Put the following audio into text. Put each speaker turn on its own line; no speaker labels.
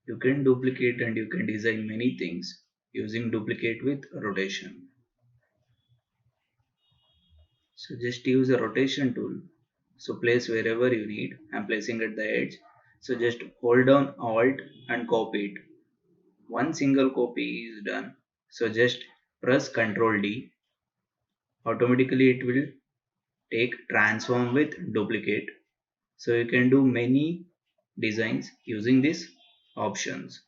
You can duplicate and you can design many things using duplicate with rotation. So just use a rotation tool. So place wherever you need. I'm placing at the edge. So just hold down Alt and copy it. One single copy is done. So just press Ctrl D. Automatically it will take transform with duplicate. So you can do many designs using these options.